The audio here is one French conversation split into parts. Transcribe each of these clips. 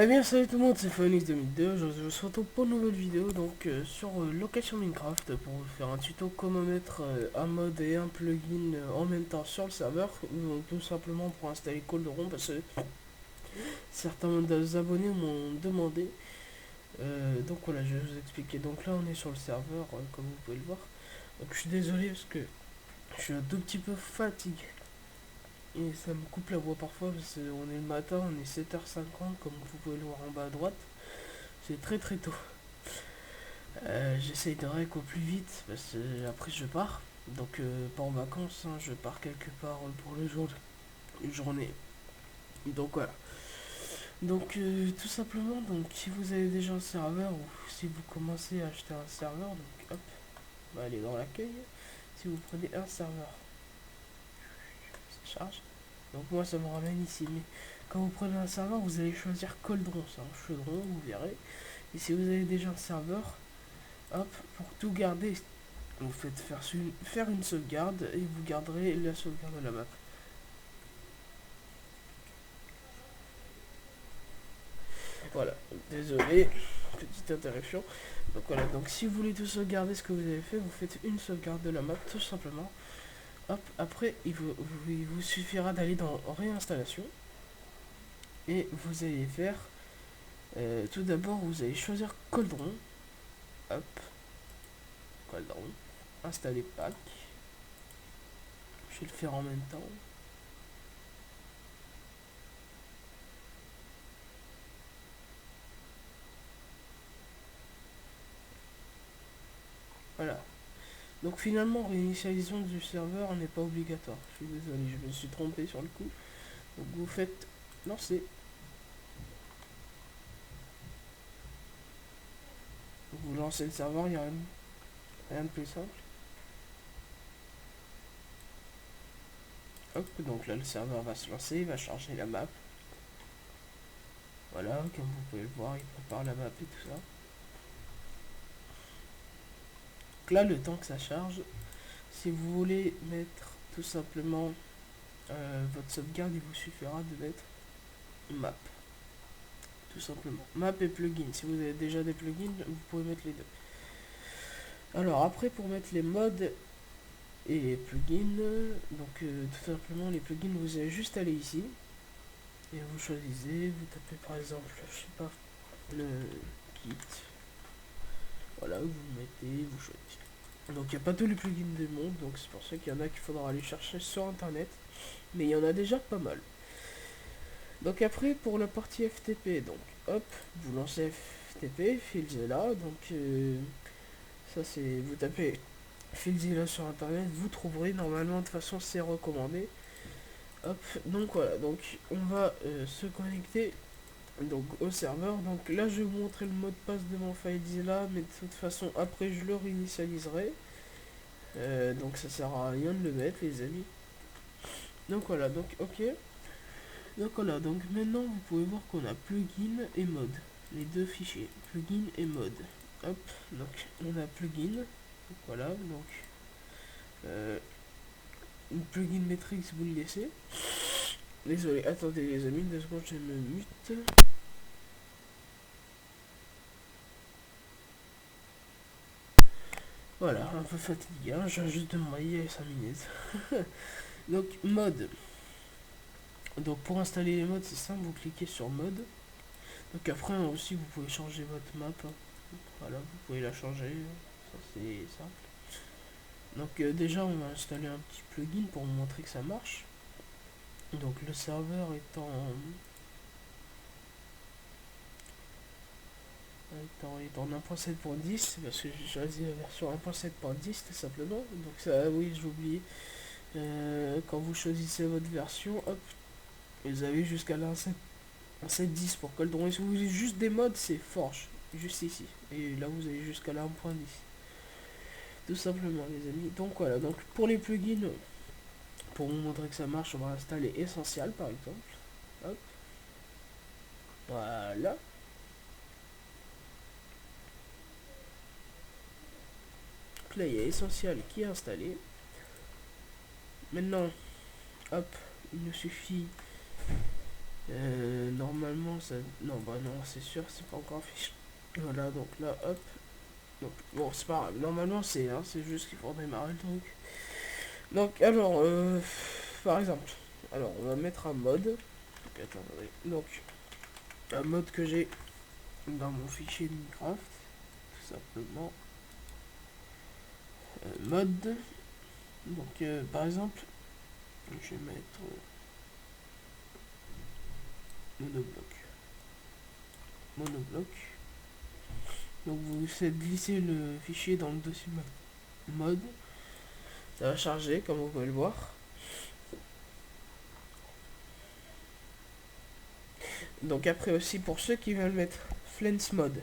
Eh bien salut tout le monde, c'est Phoenix 2002, je vous retrouve pour une nouvelle vidéo donc sur Location Minecraft pour vous faire un tuto comment mettre un mode et un plugin en même temps sur le serveur, ou tout simplement pour installer Calderon parce que certains des abonnés m'ont demandé. Donc voilà, je vais vous expliquer. Donc là on est sur le serveur comme vous pouvez le voir. Donc je suis désolé parce que je suis un tout petit peu fatigué et ça me coupe la voix parfois parce qu'on est le matin, on est 7h50 comme vous pouvez le voir en bas à droite. C'est très très tôt. J'essaye de rec au plus vite parce que après je pars. Donc pas en vacances, hein, je pars quelque part pour le jour une journée. Donc voilà. Donc tout simplement, donc si vous avez déjà un serveur ou si vous commencez à acheter un serveur, donc hop, on va aller dans l'accueil. Si vous prenez un serveur, ça charge. Donc moi ça me ramène ici. Mais quand vous prenez un serveur, vous allez choisir Coldron, c'est un chaudron, vous verrez. Et si vous avez déjà un serveur, hop, pour tout garder, vous faites faire une sauvegarde et vous garderez la sauvegarde de la map. Voilà, désolé, petite interruption. Donc voilà, donc si vous voulez tout sauvegarder ce que vous avez fait, vous faites une sauvegarde de la map tout simplement. Hop, après il vous suffira d'aller dans réinstallation et vous allez faire tout d'abord vous allez choisir Coldron. Hop, Coldron, installer pack. Je vais le faire en même temps. Voilà. Donc finalement, réinitialisation du serveur n'est pas obligatoire. Je suis désolé, je me suis trompé sur le coup. Donc vous faites lancer. Vous lancez le serveur, il n'y a rien de plus simple. Hop, donc là le serveur va se lancer, il va charger la map. Voilà, comme vous pouvez le voir, il prépare la map et tout ça. Donc là, le temps que ça charge, si vous voulez mettre tout simplement votre sauvegarde, il vous suffira de mettre map. Tout simplement. Map et plugin. Si vous avez déjà des plugins, vous pouvez mettre les deux. Alors après, pour mettre les modes et les plugins, donc tout simplement les plugins, vous allez juste aller ici et vous choisissez, vous tapez par exemple, je sais pas, le kit, voilà, vous mettez, vous choisissez. Donc il n'y a pas tous les plugins du monde, donc c'est pour ça qu'il y en a qu'il faudra aller chercher sur internet, mais il y en a déjà pas mal. Donc après pour la partie FTP, donc hop, vous lancez FTP, FileZilla, donc ça c'est, vous tapez FileZilla sur internet, vous trouverez normalement, de toute façon c'est recommandé. Hop, donc voilà, donc on va se connecter donc au serveur. Donc là je vais vous montrer le mot de passe de mon FileZilla, mais de toute façon après je le réinitialiserai. Donc ça sert à rien de le mettre les amis. Donc voilà, donc ok. Donc voilà, donc maintenant vous pouvez voir qu'on a plugin et mode. Les deux fichiers, plugin et mode. Hop, donc on a plugin. Donc voilà, donc une plugin Matrix vous le laissez. Désolé, attendez les amis, 2 secondes, je me mute. Voilà, un peu fatigué, hein, je viens juste de me mailler 5 minutes. Donc mode. Donc pour installer les modes, c'est simple, vous cliquez sur mode. Donc après aussi vous pouvez changer votre map. Hein. Voilà, vous pouvez la changer, ça c'est simple. Donc déjà on va installer un petit plugin pour vous montrer que ça marche. Donc le serveur est en 1.7.10 parce que j'ai choisi la version 1.7.10 tout simplement. Donc ça oui j'ai oublié. Quand vous choisissez votre version, hop, vous avez jusqu'à la 1.7.10 pour Coldron. Et si vous voulez juste des modes, c'est Forge, juste ici. Et là vous avez jusqu'à la 1.10. Tout simplement les amis. Donc voilà, donc pour les plugins, pour vous montrer que ça marche, on va installer Essential par exemple. Hop. Voilà. Donc là il y a Essential qui est installé. Maintenant, hop, il nous suffit Normalement ça... Non bah non c'est sûr c'est pas encore affiché. Voilà donc là hop. Donc bon c'est pas grave. Normalement c'est juste qu'il faut démarrer le truc. Donc alors par exemple. Alors on va mettre un mode. Donc attendez. Donc un mode que j'ai dans mon fichier de Minecraft. Tout simplement. Mode. Donc par exemple. Je vais mettre monobloc. Monobloc. Donc vous faites glisser le fichier dans le dossier mode. Ça va charger comme vous pouvez le voir. Donc après aussi pour ceux qui veulent mettre Flens mode.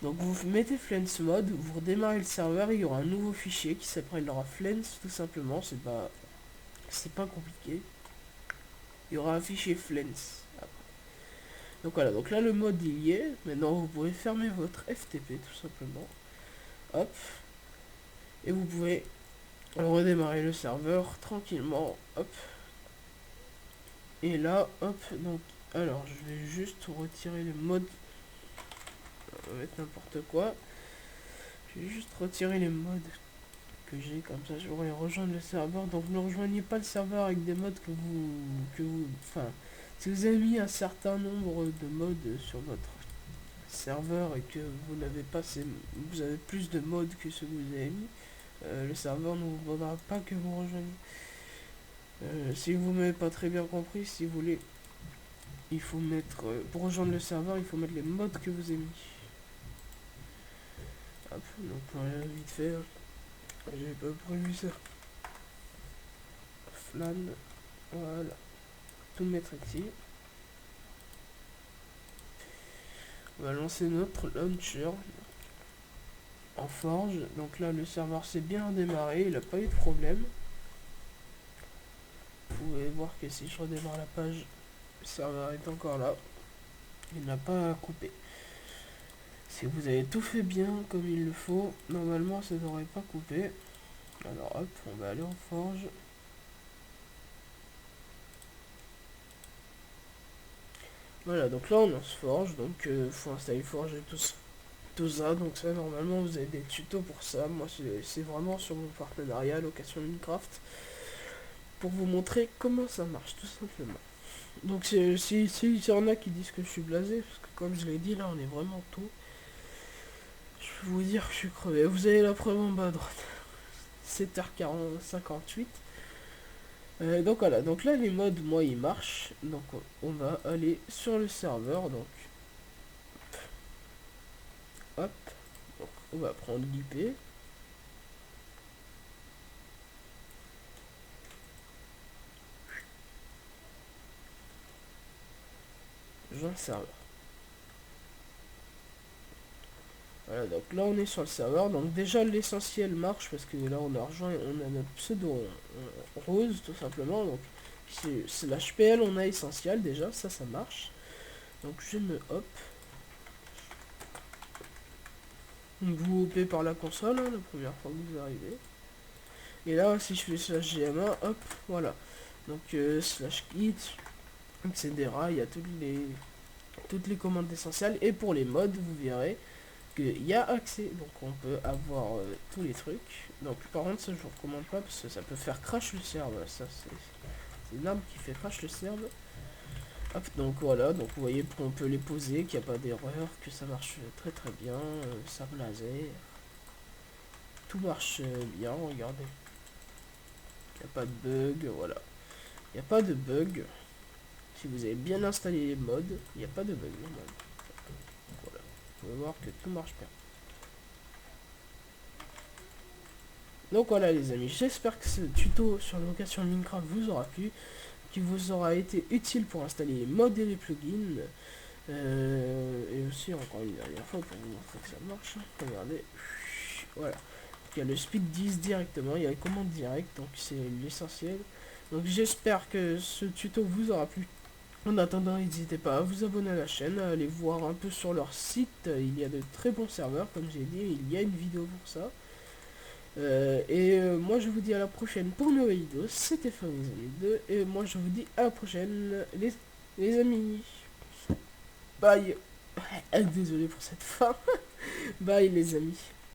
Donc vous mettez Flens mode, vous redémarrez le serveur, il y aura un nouveau fichier qui s'appellera Flens tout simplement, c'est pas compliqué. Il y aura un fichier Flens après. Donc voilà, donc là le mode il y est. Maintenant vous pouvez fermer votre FTP tout simplement. Hop. Et vous pouvez redémarrer le serveur tranquillement. Hop. Et là, hop, donc, alors je vais juste retirer le mode. On va mettre n'importe quoi. Je vais juste retirer les modes que j'ai, comme ça je pourrais rejoindre le serveur. Donc ne rejoignez pas le serveur avec des modes enfin, si vous avez mis un certain nombre de modes sur votre serveur et que vous n'avez pas vous avez plus de modes que ceux que vous avez mis, le serveur ne vous demandera pas que vous rejoigniez. Si vous m'avez pas très bien compris, si vous voulez, il faut mettre, pour rejoindre le serveur, il faut mettre les modes que vous avez mis. Hop, donc vite fait, j'ai pas prévu ça. Flan, voilà, tout mettre ici. On va lancer notre launcher en forge. Donc là, le serveur s'est bien redémarré, il n'a pas eu de problème. Vous pouvez voir que si je redémarre la page, le serveur est encore là. Il n'a pas coupé. Si vous avez tout fait bien comme il le faut, normalement ça n'aurait pas coupé. Alors hop, on va aller en forge. Voilà, donc là on se forge, donc faut installer forge et tout ça. Donc ça, normalement vous avez des tutos pour ça. Moi c'est vraiment sur mon partenariat Location Minecraft pour vous montrer comment ça marche tout simplement. Donc si y en a qui disent que je suis blasé, parce que comme je l'ai dit là on est vraiment tôt, je peux vous dire que je suis crevé. Vous avez la preuve en bas à droite. 7h58. Donc voilà, donc là les modes moi ils marchent. Donc on va aller sur le serveur. Donc hop, donc, on va prendre l'IP. Joindre serveur. Voilà, donc là on est sur le serveur. Donc déjà l'essentiel marche parce que là on a rejoint, on a notre pseudo rose tout simplement. Donc c'est l'HPL, on a essentiel déjà, ça marche. Donc je me hop. Vous hopez par la console hein, la première fois que vous arrivez. Et là si je fais slash GMA, hop, voilà. Donc slash kit, etc. Il y a toutes les commandes essentielles. Et pour les modes, vous verrez qu'il y a accès. Donc on peut avoir tous les trucs. Donc par contre ça je vous recommande pas parce que ça peut faire crash le serveur. Ça c'est une arme qui fait crash le serveur. Hop, donc voilà, donc vous voyez qu'on peut les poser, qu'il n'y a pas d'erreur, que ça marche très très bien, ça laser. Tout marche bien, regardez. Il n'y a pas de bug, voilà. Il n'y a pas de bug. Si vous avez bien installé les modes, il n'y a pas de bug normalement. Voilà. Vous pouvez voir que tout marche bien. Donc voilà les amis, j'espère que ce tuto sur la location Minecraft vous aura plu, qui vous aura été utile pour installer les mods et les plugins. Et aussi encore une dernière fois pour vous montrer que ça marche. Regardez. Voilà. Il y a le speed 10 directement, il y a les commandes directes, donc c'est l'essentiel. Donc j'espère que ce tuto vous aura plu. En attendant, n'hésitez pas à vous abonner à la chaîne, à aller voir un peu sur leur site. Il y a de très bons serveurs, comme j'ai dit, il y a une vidéo pour ça. Moi je vous dis à la prochaine pour une nouvelle vidéo. C'était Fabrizio 2 et moi je vous dis à la prochaine les Les amis, bye. Désolé pour cette fin. Bye les amis.